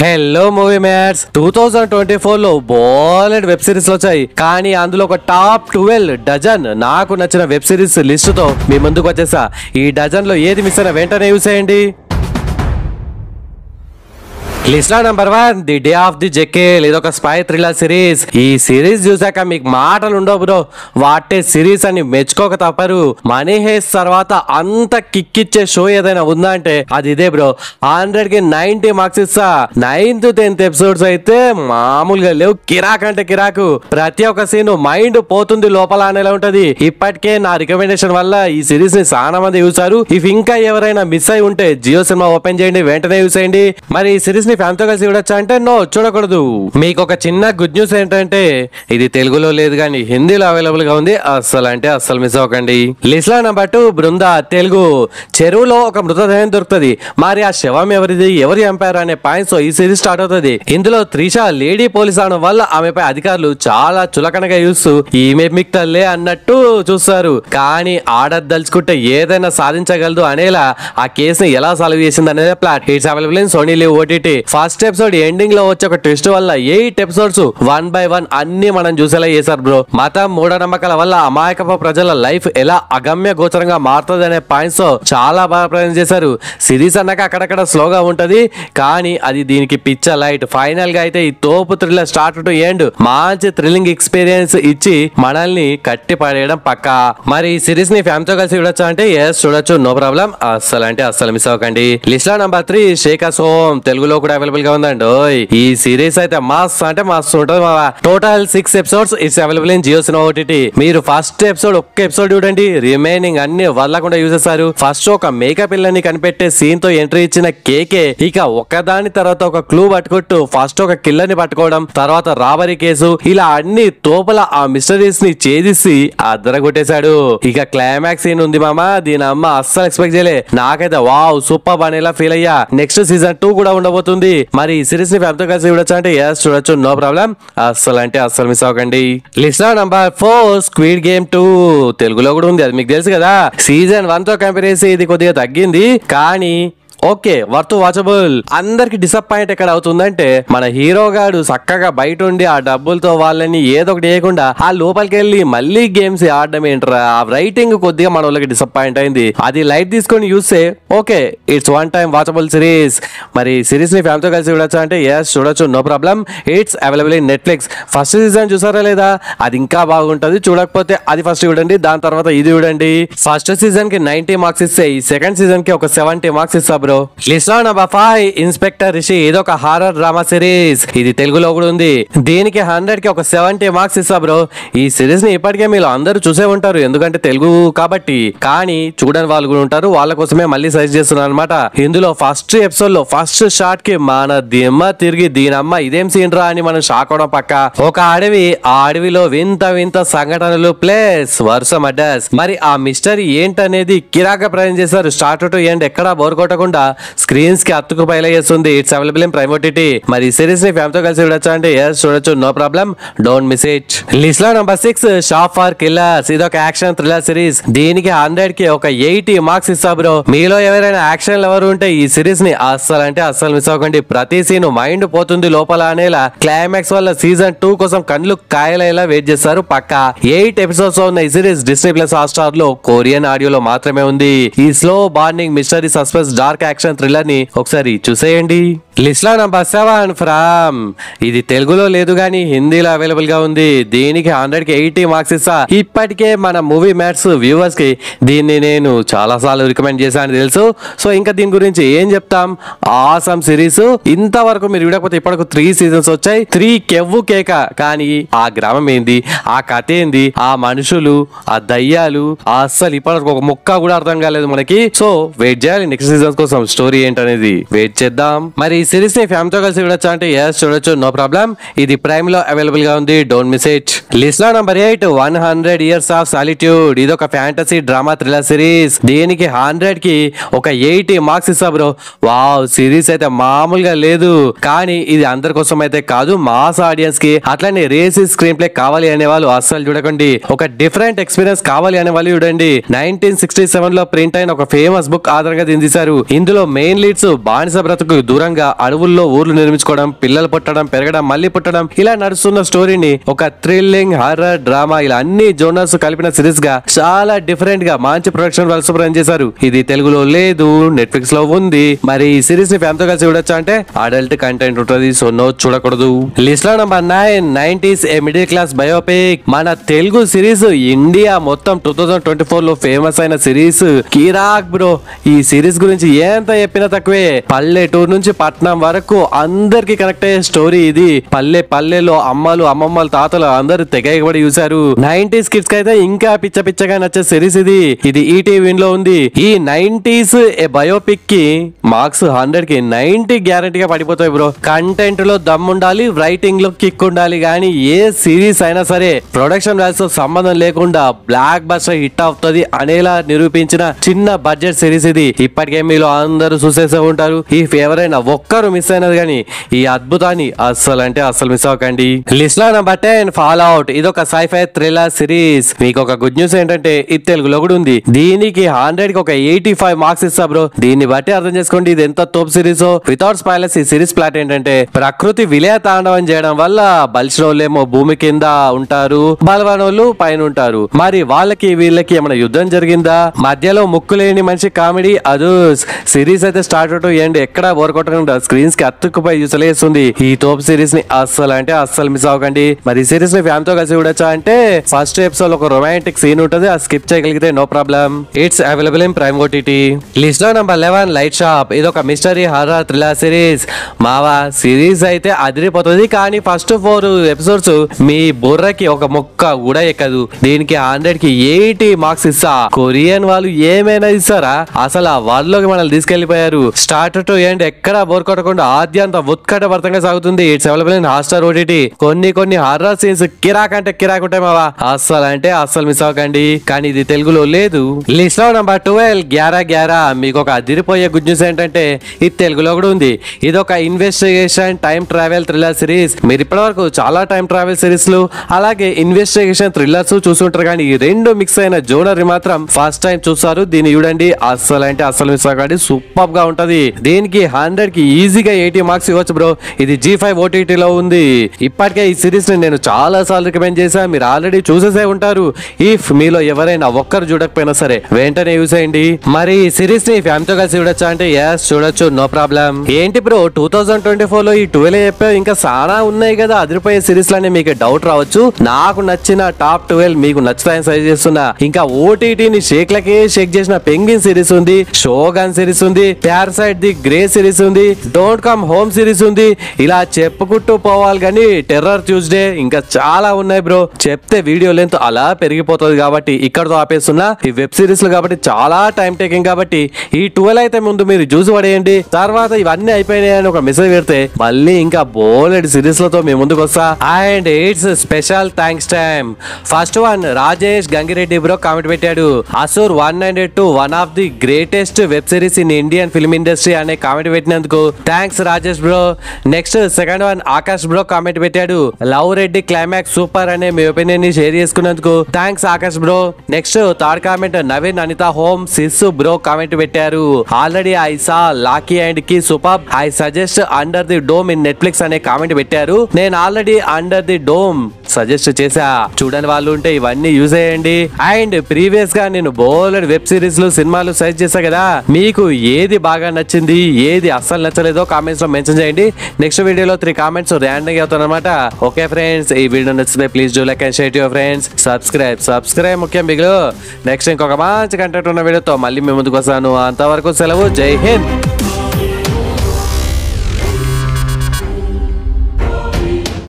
Hello movie mates 2024 లో బోలెడ్ web series వచ్చాయి. కానీ అందులో ఒక టాప్ 12 డజన్ నాకు నచ్చిన వెబ్ సిరీస్ లిస్ట్ తో మీ ముందుకు వచ్చేసా. ఈ డజన్ లో ఏది మిస్ అయినా వెంటనే యూస్ చేయండి. లిస్ట్ లో number 1 the day of the Jackal. ఇది ఒక స్పై థ్రిల్లర్ సిరీస్. ఈ సిరీస్ చూసాక మీకు మాటలు ఉండవు బ్రో. వాటే సిరీస్ అని మెచ్చుకోక తప్పరు. మనీ హేస్ తర్వాత అంత కిక్కిచ్చే షో ఏదైనా ఉందా అంటే అది ఇదే బ్రో. 100 కి 90 మార్క్స్ ఇస్తా. 9th 10th ఎపిసోడ్స్ అయితే మామూలుగా లేవు. కిరాక్ అంటే కిరాకు. ప్రతి ఒక్క సీన్ మైండ్ పోతుంది లోపల అనేలా ఉంటది. ఇప్పటికే నా రికమెండేషన్ వల్ల ఈ సిరీస్ ని చాలా మంది చూసారు. ఇఫ్ ఇంకా ఎవరైనా మిస్ అయి ఉంటే జియో సినిమా ఓపెన్ చేయండి, వెంటనే యూస్ చేయండి. మరి ఈ సిరీస్ ని ఫ్యామిలీతో కలిసి చూడొచ్చా అంటే నో, చూడకూడదు. మీకు ఒక చిన్న గుడ్ న్యూస్ ఏంటంటే ఇది తెలుగులో లేదు కానీ హిందీలో అవైలబుల్ గా ఉంది. అస్సలు మిస్ అవ్వకండి. లిస్ట్ లో నంబర్ 2 బృంద తెలుగు. చెరువులో ఒక మృతదేహం దొరుకుతుంది. మరి ఆ శవం ఎవరిది, ఎవరు చంపారు అనే పాయింట్స్ ఈ సిరీస్ స్టార్ట్ అవుతుంది. ఇందులో త్రిష లేడీ పోలీస్ అవడం వల్ల ఆమెపై అధికారులు చాలా చులకనగా చూస్తూ ఈమె మీకు తల్లే అన్నట్టు చూస్తారు. కానీ ఆడదలుచుకుంటే ఏదైనా సాధించగలదు అనేలా ఆ కేసుని ఎలా సాల్వ్ చేసింది అనేది plot. It's available in Sony LIV OTT. First episode ending లో వచ్చే ఒక ట్విస్ట్ వల్ల 8 ఎపిసోడ్స్ 1 by 1 అన్ని మనం చూసేలా చేశారు బ్రో. మతం మూఢనమ్మకాల వల్ల అమాయకపు ప్రజల లైఫ్ ఎలా అగమ్య గోచరంగా మారుతుంది అనే పాయింట్స్ తో చాలా బాగా ప్రజెంట్ చేశారు. సిరీస్ అన్నాక అక్కడక్కడ స్లోగా ఉంటది కానీ అది దీనికి పిచ్చ లైట్. ఫైనల్ గా అయితే ఈ తోపు థ్రిల్లర్ స్టార్ట్ టు ఎండ్ మంచి థ్రిల్లింగ్ ఎక్స్పీరియన్స్ ఇచ్చి మనల్ని కట్టి పడేయడం పక్కా. మరి ఈ సిరీస్ ని ఫ్యామిలీతో కలిసి చూడొచ్చు అంటే ఎస్ చూడొచ్చు, నో ప్రాబ్లం. అస్సలు మిస్ అవ్వకండి. లిస్ట్ లో నంబర్ 3 శేఖర్ సోమ్. తెలుగులో కూడా అవైలబుల్ గా ఉందండి. ఈ సిరీస్ అయితే మస్త్ అంటే మస్తు ఉంటుంది. Total 6 episodes it's available in Jio Cinema OTT. మీరు ఫస్ట్ ఎపిసోడ్ ఒక్క ఎపిసోడ్ చూడండి, రిమైనింగ్ అన్ని వదలకుండా యూజ్ చేస్తారు. ఫస్ట్ ఒక మేకప్ పిల్లని కనిపెట్టే సీన్ తో ఎంట్రీ ఇచ్చిన కేకే ఇక ఒకదాని తర్వాత ఒక క్లూ పట్టుకుంటూ ఫస్ట్ ఒక కిల్లర్ ని పట్టుకోవడం, తర్వాత రాబరీ కేసు, ఇలా అన్ని తోపల ఆ మిస్టరీస్ ని ఛేదిసి అద్దరగొట్టేశాడు. ఇక క్లైమాక్స్ సీన్ ఉంది మామ, దీని అమ్మ అస్సలు ఎక్స్పెక్ట్ చేయలే. నాకైతే వావ్ సూపర్ అనేలా ఫీల్ అయ్యా. నెక్స్ట్ సీజన్ 2 కూడా ఉండబోతుంది. మరి ఈ సిరీస్ ని ఫ్యామిలీతో కలిసి చూడొచ్చు అంటే ఎస్ చూడొచ్చు, నో ప్రాబ్లం. అస్సలు మిస్ అవ్వకండి. లిస్ట్ లో నంబర్ 4 స్క్విడ్ గేమ్ 2. తెలుగులో కూడా ఉంది, అది మీకు తెలుసు కదా. సీజన్ 1 తో కంపేర్ చేసి ఇది కొద్దిగా తగ్గింది కానీ ఓకే వర్త్ వాచబుల్. అందరికి డిసప్పాయింట్ ఎక్కడ అవుతుందంటే మన హీరో గాడు చక్కగా బయట ఉండి ఆ డబ్బులతో వాళ్ళని ఏదో ఒకటి చేయకుండా ఆ లోపలికి వెళ్ళి మళ్ళీ గేమ్స్ ఆడడం ఏంట్రా. ఆ రైటింగ్ కొద్దిగా మన వాళ్ళకి డిసప్పాయింట్ అయింది. అది లైట్ తీసుకొని చూస్తే okay it's one time watchable series. మరి సిరీస్ ని ఫ్యామిలీతో కలిసి చూడొచ్చు అంటే ఎస్ చూడొచ్చు, no problem. It's available in Netflix. First season చూసారా లేదా, అది ఇంకా బాగుంటది. చూడకపోతే అది ఫస్ట్ చూడండి, దాని తర్వాత ఇది చూడండి. ఫస్ట్ సీజన్ కి 90 మార్క్స్ ఇస్తే ఈ సెకండ్ సీజన్ కి ఒక 70 మార్క్స్ ఇస్తా బ్రో. లిస్ట్ లో నంబర్ 5 ఇన్స్పెక్టర్ రిషి. ఇది ఒక హారర్ డ్రామా సిరీస్. ఇది తెలుగులో కూడా ఉంది. దీనికి 100 కి ఒక 70 మార్క్స్ ఇస్తా బ్రో. ఈ సిరీస్ ని ఇప్పటికే మీరు అందరూ చూసే ఉంటారు ఎందుకంటే తెలుగు కాబట్టి. కానీ చూడని వాళ్ళు కూడా ఉంటారు, వాళ్ళ కోసమే మళ్ళీ సజెస్ట్ చేస్తున్నాను అనమాట. ఇందులో ఫస్ట్ ఎపిసోడ్ లో ఫస్ట్ షాట్ కి మన దిమ్మ తిరిగి దీనమ్మ ఇదేం సీన్ రా అని మనం షాక్ అవడం పక్క. ఒక అడవి, ఆ అడవిలో వింత వింత సంఘటనలు ప్లస్ వరుస మర్డర్స్. మరి ఆ మిస్టరీ ఏంటనేది కిరాగా ప్రజెంట్ చేశారు. స్టార్ట్ టు ఎండ్ ఎక్కడా బోర్ కొట్టకుండా స్క్రీన్స్ కి అత్తుకు పైలా చేస్తుంది. It's available in Prime OTT. మరి ఈ సిరీస్ ని ఫ్యామిలీతో కలిసి చూడొచ్చు అంటే ఎస్ చూడొచ్చు, no problem. Don't miss it. List లో నంబర్ 6 షాప్ ఫర్ కిల్లర్స్. ఇది ఒక యాక్షన్ థ్రిల్లర్ సిరీస్. దీనికి 100 కి ఒక 80 మార్క్స్ ఇస్తా బ్రో. మీలో ఎవరైనా యాక్షన్ ఎవరు ఉంటే ఈ సిరీస్ ని అస్సలు మిస్ అవ్వకండి. ప్రతి సీన్ మైండ్ పోతుంది లోపల అనేలా క్లైమాక్స్ వల్ల సీజన్ 2 కోసం కళ్ళు కాయలేలా వెయిట్ చేస్తారు పక్కా. 8 ఎపిసోడ్స్ ఉన్న ఈ సిరీస్ డిస్నీ ప్లస్ హాట్‌స్టార్ లో కొరియన్ ఆడియోలో మాత్రమే ఉంది. ఈ slow burning mystery suspense dark action thriller ని ఒకసారి చూసేయండి. లిస్ట్ లో నంబర్ 7 ఫ్రామ్. ఇది తెలుగులో లేదు కానీ హిందీలో అవైలబుల్ గా ఉంది. దీనికి 100 కి 80 మార్క్స్ ఇస్తా. ఇప్పటికే మన మూవీ మ్యాట్స్ వ్యూవర్స్ కి దీన్ని నేను చాలా సార్లు రికమెండ్ చేశాను తెలుసు. సో ఇంకా దీని గురించి ఏం చెప్తాం. Awesome series. ఇంతవరకు మీరు చూడకపోతే ఇప్పటికి 3 సీజన్స్ వచ్చాయి. 3 కెవ్వు కేక. కానీ ఆ గ్రామం ఏంది, ఆ కథ ఏంది, ఆ మనుషులు, ఆ దయ్యాలు అస్సలు ఇప్పటివరకు ఒక ముక్క కూడా అర్థం కాలేదు మనకి. సో వెయిట్ చేయాలి నెక్స్ట్ సీజన్ కోసం. స్టోరీ ఏంటనేది వెయిట్ చేద్దాం. మరి ఈ సిరీస్ ని ఫ్యామిలీతో కలిసి చూడొచ్చు అంటే ఎస్ చూడొచ్చు, నో ప్రాబ్లం. ఇది ప్రైమ్ లో అవైలబుల్ గా ఉంది, డోంట్ మిస్ ఇట్. లిస్ట్ లో నంబర్ 8 100 ఇయర్స్ ఆఫ్ సాలిట్యూడ్. ఇది ఒక ఫ్యాంటసీ డ్రామా థ్రిల్లర్ సిరీస్. దీనికి 100 కి ఒక 80 మార్క్స్ ఇస్తా బ్రో. వావ్ సిరీస్ అయితే మామూలుగా లేదు. కానీ ఇది అందరి కోసం అయితే కాదు, మాస్ ఆడియన్స్ కి. అట్లనే రేసిస్ స్క్రీన్ ప్లే కావాలి అనే వాళ్ళు అస్సలు చూడకండి. ఒక డిఫరెంట్ ఎక్స్పీరియన్స్ కావాలి అనే వాళ్ళు చూడండి. 1967 లో ప్రింట్ అయిన ఒక ఫేమస్ బుక్ ఆధారంగా తీశారు. ఇందులో మెయిన్ లీడ్స్ బానిస బ్రతుకు దూరంగా అడవుల్లో ఊర్లు నిర్మించుకోవడం, పిల్లలు పుట్టడం, పెరగడం, మళ్ళీ పుట్టడం, ఇలా నడుస్తున్న స్టోరీని ఒక థ్రిల్లింగ్, హారర్, డ్రామా ఇలా అన్ని జోనర్స్ కలిపిన సిరీస్ గా చాలా డిఫరెంట్ గా మంచి ప్రొడక్షన్ వాళ్ళు రన్ చేశారు. ఇది తెలుగులో లేదు, నెట్ఫ్లిక్స్ లో ఉంది. మరి ఈ సిరీస్ ని ఫ్యామిలీతో కలిసి చూడొచ్చా అంటే అడల్ట్ కంటెంట్ ఉంటుంది, సో నో చూడకూడదు. లిస్ట్ లో number 9 90s a middle class biopic. మన తెలుగు సిరీస్ ఇండియా మొత్తం 2024 లో ఫేమస్ అయిన సిరీస్ కిరాక్ బ్రో. ఈ సిరీస్ గురించి ఎంత చెప్పినా తక్కువే. పల్లెటూరు నుంచి పట్నం వరకు అందరికి కనెక్ట్ అయ్యే స్టోరీ ఇది. పల్లెలో అమ్మలు, అమ్మమ్మలు, తాతలు అందరూ తెగబడి చూశారు. 90s కిడ్స్ కి అయితే ఇంకా పిచ్చగా నచ్చే సిరీస్ ఇది ఈటీవీ లో ఉంది. ఈ 90s ఏ బయోపిక్ కి మార్క్స్ 100 కి 90 గ్యారంటీగా పడిపోతాయి బ్రో. కంటెంట్ లో దమ్ ఉండాలి, రైటింగ్ లో కిక్ ఉండాలి. కానీ ఏ సిరీస్ అయినా సరే ప్రొడక్షన్ వాల్యూస్ తో సంబంధం లేకుండా బ్లాక్ బస్టర్ హిట్ అవుతుంది అనేలా నిరూపించిన చిన్న బడ్జెట్ సిరీస్ ఇది. ఇప్పటికే మీలో అందరూ చూసేసే ఉంటారు. ఈ ఎవరైనా ఒక్కరు మిస్ అయినది కానీ ఈ అద్భుతాన్ని అస్సలు మిస్ అవ్వకండి. లిస్ట్ లో నంబర్ 10 ఫాల్ అవుట్. ఇది ఒక సైఫై థ్రిల్లర్ సిరీస్. మీకు ఒక గుడ్ న్యూస్ ఏంటంటే ఇది తెలుగులో కూడా ఉంది. దీనికి 100 కి ఒక 85 మార్క్స్ ఇస్తా బ్రో. దీన్ని బట్టి అర్థం చేసుకోండి ఇది ఎంత తోపు సిరీస్. వితౌట్ స్పాయిలర్స్ ఈ సిరీస్ ప్లాట్ ఏంటంటే ప్రకృతి విలయ తాండవం చేయడం వల్ల బలిసినోళ్ళేమో భూమి కింద ఉంటారు, బలవానోళ్ళు పైన ఉంటారు. మరి వాళ్ళకి వీళ్ళకి ఏమైనా యుద్ధం జరిగిందా? మధ్యలో ముక్కు లేని మనిషి కామెడీ అదు. సిరీస్ అయితే స్టార్ట్ టు ఎండ్ ఎక్కడ బోర్ కొట్టకుండా స్క్రీన్స్ కి అతుక్కుపోయి చూసలేస్తుంది. ఈ తోపు సిరీస్ ని అస్సలు మిస్ అవ్వకండి. మరి ఈ సిరీస్ ని ఫ్యామిలీతో కలిసి చూడొచ్చా అంటే ఫస్ట్ ఎపిసోడ్ ఒక రొమాంటిక్ సీన్ ఉంటుంది, అది స్కిప్ చేయగలిగితే no problem. It's available in Prime OTT. List లో నంబర్ 11 లైట్ షాప్. ఇది ఒక మిస్టరీ హారర్ థ్రిల్లర్ సిరీస్. మావా సిరీస్ అయితే అదిరిపోతుంది, కానీ ఫస్ట్ 4 ఎపిసోడ్స్ మీ బుర్రకి ఒక మొక్క కూడా ఎక్కదు. దీనికి 100 కి 80 మార్క్స్ ఇస్తా. కొరియన్ వాళ్ళు ఏమైనా ఇస్తారా? అసలు ఆ వాళ్ళలోకి మనల్ని తీసుకెళ్లిపోయారు. స్టార్ట్ టు ఎండ్ ఎక్కడ బోర్ కొట్టకుండా ఆద్యంత ఉత్కటభరితంగా సాగుతుంది. It's available in Hotstar OTT. కొన్ని హారర్ సీన్స్ కిరాక్ అంటే కిరాక్ ఉంటాయి మావా. అస్సలు మిస్ అవ్వకండి. కానీ ఇది తెలుగులో లేదు. లిస్ట్ లో నంబర్ 12 11 మీకు ఒక అదిరిపోయే గుడ్ న్యూస్ ఏంటంటే ఇది తెలుగులో కూడా ఉంది. ఇది ఒక investigation time travel thriller series. మీరు ఇప్పటి వరకు చాలా టైం ట్రావెల్ సిరీస్ లు అలాగే ఇన్వెస్టిగేషన్ థ్రిల్లర్స్ చూస్తుంటారు, కానీ ఈ రెండు మిక్స్ అయిన జోనర్ మాత్రం ఫస్ట్ టైం చూస్తారు. దీన్ని చూడండి, అస్సలు మిస్ అవ్వకండి. సూపర్ గా ఉంటది. దీనికి 100 కి ఈజీగా 80 మార్క్స్ ఇవ్వచ్చు బ్రో. ఇది G5 OTT లో ఉంది. ఇప్పటికే ఈ సిరీస్ ని నేను చాలా సార్లు రికమెండ్ చేశా, మీరు ఆల్రెడీ చూసేసే ఉంటారు. ఇఫ్ మీలో ఎవరైనా ఒక్కరు చూడకపోయినా సరే వెంటనే యూస్ అయ్యండి. మరి ఈ సిరీస్ ని ఫ్యామిలీతో కలిసి చూడొచ్చా అంటే ఎస్ చూడొచ్చు, నో ప్రాబ్లం. ఏంటి బ్రో 2024 లో ఈ 12 చెప్పావు, ఇంకా చాలా ఉన్నాయి కదా అదిరిపోయే సిరీస్ లని మీకు డౌట్ రావచ్చు. నాకు నచ్చిన టాప్ 12 మీకు నచ్చుతాయని సజెస్ట్ చేస్తున్నా. ఇంకా ఓటీటీని షేక్లకే షేక్ చేసిన పెంగ్విన్ సిరీస్ ఉంది, షోగన్ సిరీస్ ఉంది, ప్యారసైట్ ది గ్రే సిరీస్ ఉంది, డోంట్ కమ్ హోమ్ సిరీస్ ఉంది. ఇలా చెప్పుకుంటూ పోవాలి కానీ టెర్రర్ ట్యూస్డే ఇంకా చాలా ఉన్నాయి బ్రో. చెప్తే వీడియో లెంత్ అలా పెరిగిపోతుంది కాబట్టి ఇక్కడతో ఆపేస్తున్నా. ఈ వెబ్ సిరీస్ కాబట్టి చాలా టైం టేకింగ్ కాబట్టి ఈ 12 అయితే ముందు మీరు చూసి పడేయండి. తర్వాత ఇవన్నీ అయిపోయినాయని ఒక మెసేజ్ పెడితే మళ్ళీ ఇంకా బోలెడ్ సిరీస్ లతో మీ ముందుకు వస్తా. And it's special thanks time. First one Rajesh Gangireddy bro comment పెట్టాడు. Asur 192 one of the greatest web series in Indian film industry అనే కామెంట్ పెట్టినందుకు thanks Rajesh bro. Next second one Akash bro comment పెట్టాడు. లవ్ రెడ్డి క్లైమాక్స్ సూపర్ అనే మీ ఒపీనియన్ ని share చేసుకున్నందుకు thanks Akash bro. Next third comment Naveen Anitha home సిస్సు bro comment పెట్టారు. Already I saw Loki and కి super, I suggest under the dome in Netflix అనే comment పెట్టారు. నేను already under the dome suggest చేశా, చూడని వాళ్ళు ఉంటే ఇవన్నీ యూజ్ చేయండి. అండ్ ప్రీవియస్ గా నేను బోలెడ్ వెబ్ సిరీస్ లు సినిమాలు సజెస్ట్ చేశా కదా, మీకు ఏది బాగా నచ్చింది ఏది అస్సలు నచ్చలేదో కామెంట్స్ లో మెన్షన్ చేయండి. నెక్స్ట్ వీడియోలో 3 కామెంట్స్ ర్యాండమ్ గా అవుతాను అనమాట. ఓకే ఫ్రెండ్స్, ఈ వీడియో నచ్చితే please do like and share to your friends. Subscribe ముఖ్యం బిగులు. నెక్స్ట్ ఇంకొక మంచి కంటెంట్ ఉన్న వీడియోతో మళ్ళీ మీ ముందుకు వస్తాను. అంతవరకు సెలవు, జై హింద్.